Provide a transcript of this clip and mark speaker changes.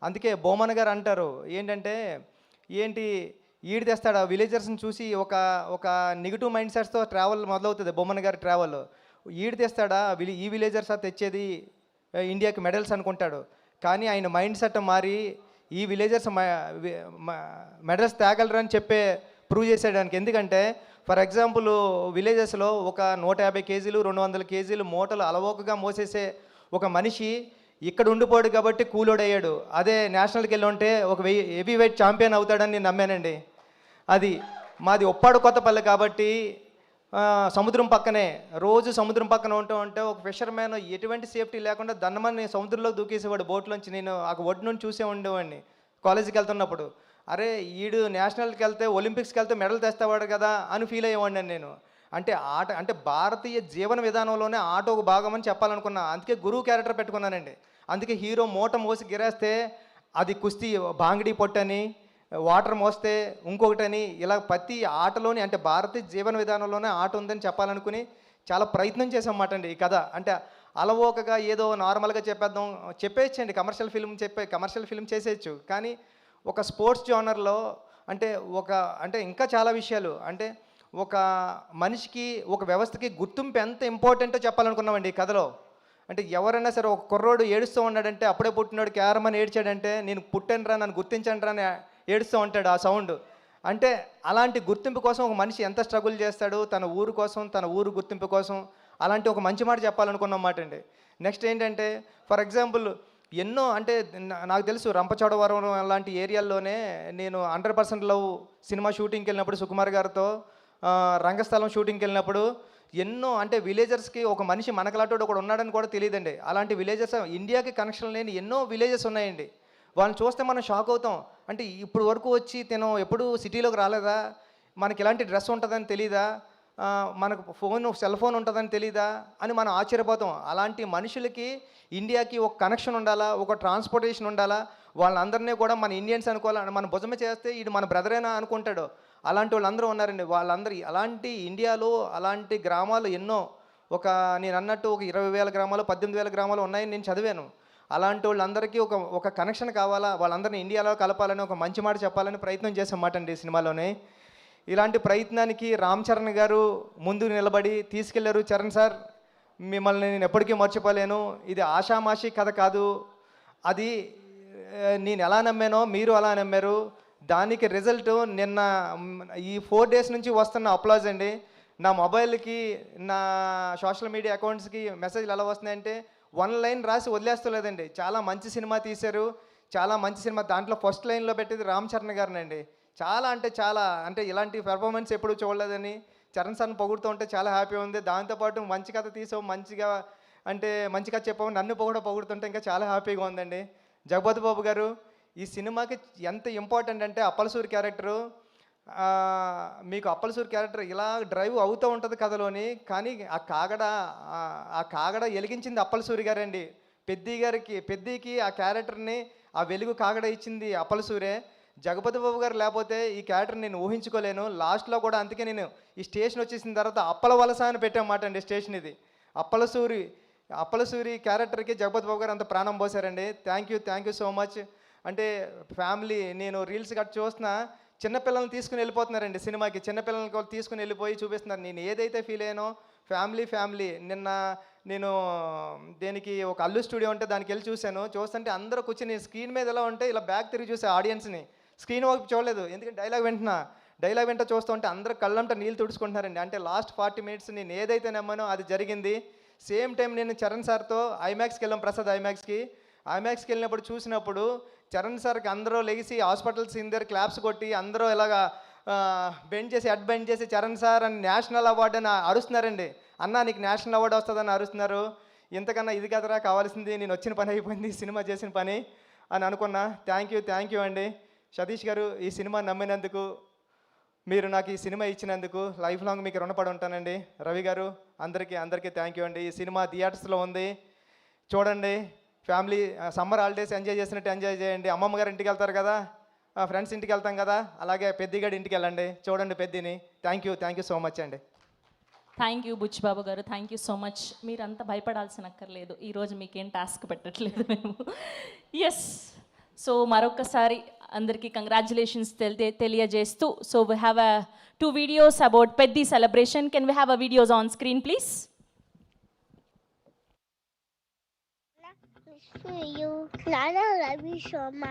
Speaker 1: అందుకే బొమ్మన్ గారు అంటారు ఏంటంటే, ఏంటి ఈడు తెస్తాడా విలేజర్స్ని చూసి ఒక ఒక నెగిటివ్ మైండ్ సెట్స్తో ట్రావెల్ మొదలవుతుంది బొమ్మన్ గారి ట్రావెల్. ఈడు తెస్తాడా ఈ విలేజర్స్ తెచ్చేది ఇండియాకి మెడల్స్ అనుకుంటాడు. కానీ ఆయన మైండ్ సెట్ మారి ఈ విలేజర్స్ మెడల్స్ తేగలరని ప్రూవ్ చేసేయడానికి. ఎందుకంటే ఫర్ ఎగ్జాంపుల్ విలేజెస్లో ఒక 150 కేజీలు 200 కేజీలు మూటలు అలవోకగా మోసేసే ఒక మనిషి ఇక్కడ ఉండిపోయాడు కాబట్టి కూలోడయ్యాడు. అదే నేషనల్కి వెళ్ళి ఉంటే ఒక హెవీ వెయిట్ ఛాంపియన్ అవుతాడని నేను నమ్మానండి. అది మాది ఉప్పాడు కొత్తపల్లి కాబట్టి సముద్రం పక్కనే, రోజు సముద్రం పక్కన ఉంటే ఒక ఫిషర్మ్యాన్ ఎటువంటి సేఫ్టీ లేకుండా దన్నమని సముద్రంలో దూకేసేవాడు బోట్లోంచి. నేను ఆ ఒడ్డు నుంచి చూసే ఉండేవాడిని కాలేజీకి వెళ్తున్నప్పుడు. అరే ఈడు నేషనల్కి వెళ్తే ఒలింపిక్స్కి వెళ్తే మెడల్ తెస్తావాడు కదా అని ఫీల్ అయ్యేవాడిని నేను. అంటే ఆట అంటే భారతీయ జీవన విధానంలోనే ఆట ఒక భాగం అని చెప్పాలనుకున్నా. అందుకే గురువు క్యారెక్టర్ పెట్టుకున్నానండి. అందుకే హీరో మూట మోసి గిరేస్తే అది కుస్తీ బాంగిడి పొట్టని, వాటర్ మోస్తే ఇంకొకటని, ఇలా ప్రతి ఆటలోని అంటే భారతీయ జీవన విధానంలోనే ఆట ఉందని చెప్పాలనుకుని చాలా ప్రయత్నం చేసామన్నమాట అండి ఈ కథ. అంటే అలవోకగా ఏదో నార్మల్గా చెప్పేయచ్చండి, కమర్షియల్ ఫిల్మ్ చేసేయచ్చు. కానీ ఒక స్పోర్ట్స్ జోనర్లో అంటే ఇంకా చాలా విషయాలు, అంటే ఒక మనిషికి ఒక వ్యవస్థకి గుర్తింపు ఎంత ఇంపార్టెంటో చెప్పాలనుకున్నామండి ఈ కథలో. అంటే ఎవరైనా సరే ఒక కుర్రోడు ఏడుస్తూ ఉన్నాడంటే, అప్పుడే పుట్టినాడు క్యారమని ఏడ్చాడంటే, నేను పుట్టానురా నన్ను గుర్తించండి రా అని ఏడుస్తూ ఉంటాడు ఆ సౌండ్. అంటే అలాంటి గుర్తింపు కోసం ఒక మనిషి ఎంత స్ట్రగుల్ చేస్తాడు తన ఊరు కోసం, తన ఊరు గుర్తింపు కోసం. అలాంటి ఒక మంచి మాట చెప్పాలనుకున్న మాట అండి. నెక్స్ట్ ఏంటంటే ఫర్ ఎగ్జాంపుల్ ఎన్నో అంటే నాకు తెలుసు రంపచోడవరం అలాంటి ఏరియాల్లోనే నేను 100% లవ్ సినిమా షూటింగ్కి వెళ్ళినప్పుడు సుకుమార్ గారితో రంగస్థలం షూటింగ్కి వెళ్ళినప్పుడు ఎన్నో అంటే విలేజర్స్కి ఒక మనిషి మనకలాంటి ఒకడు ఉన్నాడని కూడా తెలియదండి. అలాంటి విలేజెస్ ఇండియాకి కనెక్షన్ లేని ఎన్నో విలేజెస్ ఉన్నాయండి. వాళ్ళని చూస్తే మనం షాక్ అవుతాం. అంటే ఇప్పుడు వరకు వచ్చి తిను ఎప్పుడు సిటీలోకి రాలేదా, మనకి ఇలాంటి డ్రెస్ ఉంటుందని తెలీదా, మనకు సెల్ ఫోన్ ఉంటుందని తెలీదా అని మనం ఆశ్చర్యపోతాం. అలాంటి మనుషులకి ఇండియాకి ఒక కనెక్షన్ ఉండాలా, ఒక ట్రాన్స్పోర్టేషన్ ఉండాలా, వాళ్ళందరినీ కూడా మన ఇండియన్స్ అనుకోవాలని మన భుజమే చేస్తే ఇది మన బ్రదరేనా అనుకుంటాడు. అలాంటి వాళ్ళందరూ ఉన్నారండి. వాళ్ళందరూ అలాంటి ఇండియాలో అలాంటి గ్రామాలు ఎన్నో, నేను అన్నట్టు ఒక 20,000 గ్రామాలు 18,000 గ్రామాలు ఉన్నాయని నేను చదివాను. అలాంటి వాళ్ళందరికీ ఒక కనెక్షన్ కావాలా, వాళ్ళందరినీ ఇండియాలో కలపాలని ఒక మంచి మాట చెప్పాలని ప్రయత్నం చేసామాట అండి ఈ సినిమాలోనే. ఇలాంటి ప్రయత్నానికి రామ్ చరణ్ గారు ముందు నిలబడి తీసుకెళ్లారు. చరణ్ సార్ మిమ్మల్ని నేను ఎప్పటికీ మర్చిపోలేను, ఇది ఆషామాషి కథ కాదు, అది నేను ఎలా నమ్మానో మీరు అలా నమ్మారు, దానికి రిజల్ట్ నిన్న ఈ 4 days నుంచి వస్తున్న అప్లాజ్ అండి. నా మొబైల్కి నా సోషల్ మీడియా అకౌంట్స్కి మెసేజ్లు ఎలా వస్తున్నాయంటే 1 లైన్ రాసి వదిలేస్తలేదండి. చాలా మంచి సినిమా తీశారు, చాలా మంచి సినిమా, దాంట్లో ఫస్ట్ లైన్లో పెట్టేది రామ్ చరణ్ గారినండి. చాలా అంటే ఇలాంటి పెర్ఫార్మెన్స్ ఎప్పుడు చూడలేదని చరణ్ సార్ని పొగుడుతూ ఉంటే చాలా హ్యాపీ ఉంది. దాంతోపాటు మంచి కథ తీసావు, మంచి కథ చెప్పావు, నన్ను కూడా పొగుడుతుంటే ఇంకా చాలా హ్యాపీగా ఉందండి. జగపతి బాబు గారు ఈ సినిమాకి ఎంత ఇంపార్టెంట్ అంటే అప్పలసూరి క్యారెక్టరు, మీకు అప్పలసూరి క్యారెక్టర్ ఇలా డ్రైవ్ అవుతూ ఉంటుంది కథలోని, కానీ ఆ కాగడ వెలిగించింది అప్పలసూరి గారండి. పెద్దికి ఆ క్యారెక్టర్ని ఆ వెలుగు కాగడ ఇచ్చింది అప్పలసూరే. జగపతి బాబు గారు లేకపోతే ఈ క్యారెక్టర్ నేను ఊహించుకోలేను. లాస్ట్లో కూడా అందుకే నేను ఈ స్టేషన్ వచ్చేసిన తర్వాత అప్పల వలస అని పెట్టామాట అండి స్టేషన్ ఇది. అప్పలసూరి క్యారెక్టర్కి జగపతి బాబు గారు అంత ప్రాణం పోసారండి. Thank you so much. అంటే ఫ్యామిలీ నేను రీల్స్ గట్రా చూస్తున్నా, చిన్నపిల్లల్ని తీసుకుని వెళ్ళిపోతున్నారండి సినిమాకి, చిన్నపిల్లల్ని తీసుకుని వెళ్ళిపోయి చూపిస్తున్నారు. నేను ఏదైతే ఫీల్ అయ్యానో ఫ్యామిలీ నిన్న నేను దేనికి ఒక అల్లు స్టూడియో ఉంటే దానికి వెళ్ళి చూస్తుంటే అందరూ కూర్చొని స్క్రీన్ మీద ఎలా ఉంటే ఇలా బ్యాక్ తిరిగి చూసే ఆడియన్స్ని, స్క్రీన్ వైపు చూడలేదు. ఎందుకంటే డైలాగ్ వెంట చూస్తుంటే అందరూ కళ్ళంట నీళ్ళు తుడుచుకుంటున్నారండి. అంటే లాస్ట్ 40 minutes నేను ఏదైతే నమ్మానో అది జరిగింది. సేమ్ టైం నేను చరణ్ సార్తో ఐమాక్స్కి వెళ్ళాం, ప్రసాద్ ఐమాక్స్కి వెళ్ళినప్పుడు చూసినప్పుడు చరణ్ సార్కి అందరూ లెగిసి హాస్పిటల్ సీన్ దగ్గర క్లాప్స్ కొట్టి అందరూ ఇలాగా బెండ్ చేసి చరణ్ సార్ అని నేషనల్ అవార్డు అని అరుస్తున్నారండి. అన్నా నీకు నేషనల్ అవార్డు వస్తుందని అరుస్తున్నారు. ఇంతకన్నా ఇది కదరా కావాల్సింది, నేను వచ్చిన పని అయిపోయింది, సినిమా చేసిన పని అని అనుకున్నా. థ్యాంక్ యూ అండి సతీష్ గారు, ఈ సినిమా నమ్మినందుకు, మీరు నాకు ఈ సినిమా ఇచ్చినందుకు లైఫ్ లాంగ్ మీకు రుణపడి ఉంటానండి. రవి గారు అందరికీ థ్యాంక్ యూ అండి. ఈ సినిమా థియేటర్స్లో ఉంది, చూడండి. ఫ్యామిలీ సమ్మర్ హాలిడేస్ ఎంజాయ్ చేసినట్టు ఎంజాయ్ చేయండి. అమ్మమ్మ గారు ఇంటికి వెళ్తారు కదా, ఫ్రెండ్స్ ఇంటికి వెళ్తాం కదా, అలాగే పెద్దిగాడి ఇంటికి వెళ్ళండి, చూడండి పెద్దిని. థ్యాంక్ యూ సో మచ్ అండి.
Speaker 2: థ్యాంక్ యూ బుచ్చిబాబు గారు, థ్యాంక్ యూ సో మచ్. మీరంతా భయపడాల్సిన అక్కర్లేదు, ఈరోజు మీకేం టాస్క్ పెట్టట్లేదు మేము. ఎస్, సో మరొకసారి అందరికీ కంగ్రాచులేషన్స్ తెలియజేస్తూ so we have a 2 videos about Peddi celebration. Can we have a videos on screen please?
Speaker 3: You, Nana, love you so much.